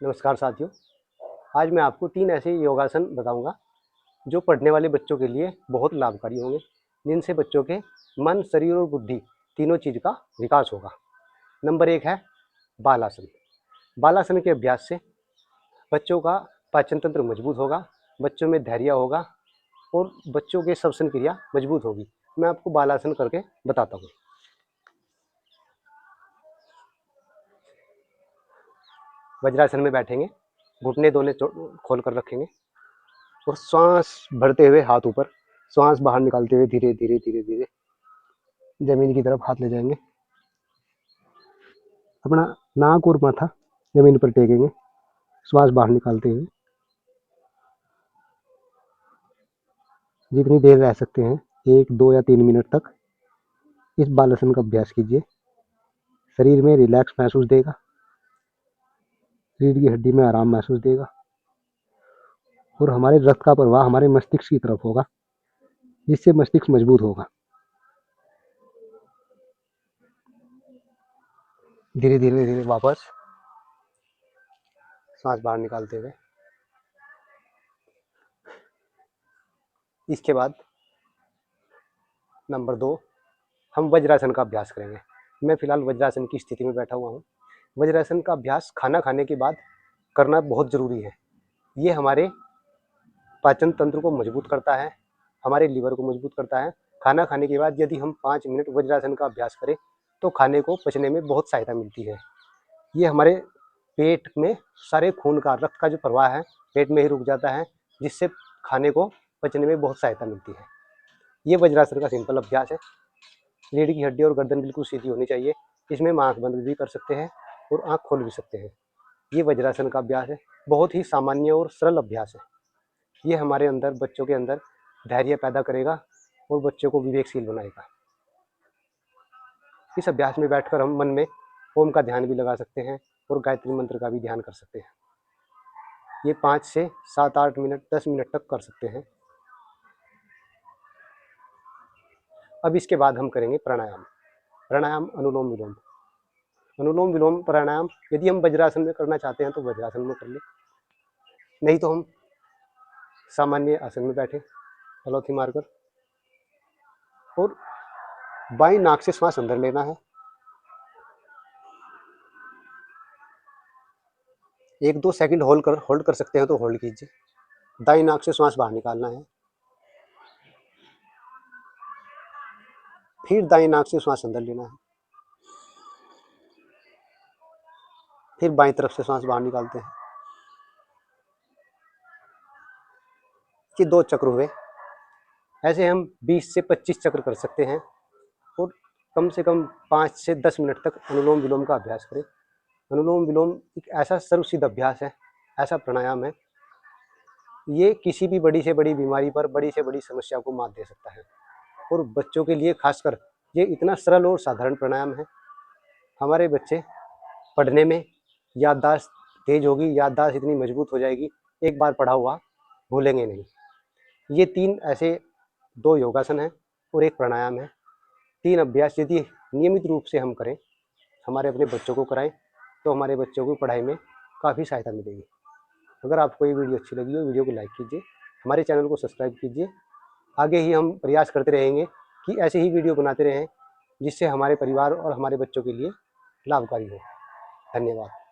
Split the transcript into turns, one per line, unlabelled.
नमस्कार साथियों। आज मैं आपको 3 ऐसे योगासन बताऊंगा जो पढ़ने वाले बच्चों के लिए बहुत लाभकारी होंगे, जिनसे बच्चों के मन, शरीर और बुद्धि तीनों चीज़ का विकास होगा। नंबर 1 है बालासन। बालासन के अभ्यास से बच्चों का पाचन तंत्र मजबूत होगा, बच्चों में धैर्य होगा और बच्चों के श्वसन क्रिया मजबूत होगी। मैं आपको बालासन करके बताता हूँ। वज्रासन में बैठेंगे, घुटने दोनों खोल कर रखेंगे और श्वास भरते हुए हाथ ऊपर, श्वास बाहर निकालते हुए धीरे धीरे धीरे धीरे जमीन की तरफ हाथ ले जाएंगे। अपना नाक और माथा जमीन पर टेकेंगे, श्वास बाहर निकालते हुए जितनी देर रह सकते हैं 1, 2 या 3 मिनट तक इस बालासन का अभ्यास कीजिए। शरीर में रिलैक्स महसूस देगा, रीढ़ की हड्डी में आराम महसूस देगा और हमारे रक्त का प्रवाह हमारे मस्तिष्क की तरफ होगा, जिससे मस्तिष्क मजबूत होगा। धीरे धीरे धीरे वापस सांस बाहर निकालते हुए। इसके बाद नंबर 2 हम वज्रासन का अभ्यास करेंगे। मैं फिलहाल वज्रासन की स्थिति में बैठा हुआ हूँ। वज्रासन का अभ्यास खाना खाने के बाद करना बहुत ज़रूरी है। ये हमारे पाचन तंत्र को मजबूत करता है, हमारे लीवर को मजबूत करता है। खाना खाने के बाद यदि हम 5 मिनट वज्रासन का अभ्यास करें तो खाने को पचने में बहुत सहायता मिलती है। ये हमारे पेट में सारे खून का, रक्त का जो प्रवाह है पेट में ही रुक जाता है, जिससे खाने को पचने में बहुत सहायता मिलती है। ये वज्रासन का सिंपल अभ्यास है। रीढ़ की हड्डी और गर्दन बिल्कुल सीधी होनी चाहिए। इसमें हम आँख बंद भी कर सकते हैं और आँख खोल भी सकते हैं। ये वज्रासन का अभ्यास है, बहुत ही सामान्य और सरल अभ्यास है। ये हमारे अंदर, बच्चों के अंदर धैर्य पैदा करेगा और बच्चों को विवेकशील बनाएगा। इस अभ्यास में बैठकर हम मन में ओम का ध्यान भी लगा सकते हैं और गायत्री मंत्र का भी ध्यान कर सकते हैं। ये 5 से 7, 8 मिनट, 10 मिनट तक कर सकते हैं। अब इसके बाद हम करेंगे प्राणायाम। प्राणायाम अनुलोम विलोम। अनुलोम विलोम प्राणायाम यदि हम वज्रासन में करना चाहते हैं तो वज्रासन में कर ले, नहीं तो हम सामान्य आसन में बैठे हलौथी मारकर और बाईं नाक से श्वास अंदर लेना है। 1-2 सेकंड होल्ड कर सकते हैं तो होल्ड कीजिए। दाईं नाक से श्वास बाहर निकालना है, फिर दाईं नाक से श्वास अंदर लेना है, फिर बाईं तरफ से श्वास बाहर निकालते हैं। ये 2 चक्र हुए। ऐसे हम 20 से 25 चक्र कर सकते हैं और कम से कम 5 से 10 मिनट तक अनुलोम विलोम का अभ्यास करें। अनुलोम विलोम एक ऐसा सर्वसिद्ध अभ्यास है, ऐसा प्राणायाम है, ये किसी भी बड़ी से बड़ी बीमारी पर, बड़ी से बड़ी समस्या को मात दे सकता है। और बच्चों के लिए खासकर ये इतना सरल और साधारण प्राणायाम है। हमारे बच्चे पढ़ने में याददाश्त तेज होगी, याददाश्त इतनी मजबूत हो जाएगी, एक बार पढ़ा हुआ भूलेंगे नहीं। ये 3 ऐसे 2 योगासन हैं और एक प्राणायाम है। 3 अभ्यास यदि नियमित रूप से हम करें, हमारे अपने बच्चों को कराएं, तो हमारे बच्चों को पढ़ाई में काफ़ी सहायता मिलेगी। अगर आपको ये वीडियो अच्छी लगी हो, वीडियो को लाइक कीजिए, हमारे चैनल को सब्सक्राइब कीजिए। आगे ही हम प्रयास करते रहेंगे कि ऐसे ही वीडियो बनाते रहें, जिससे हमारे परिवार और हमारे बच्चों के लिए लाभकारी हो। धन्यवाद।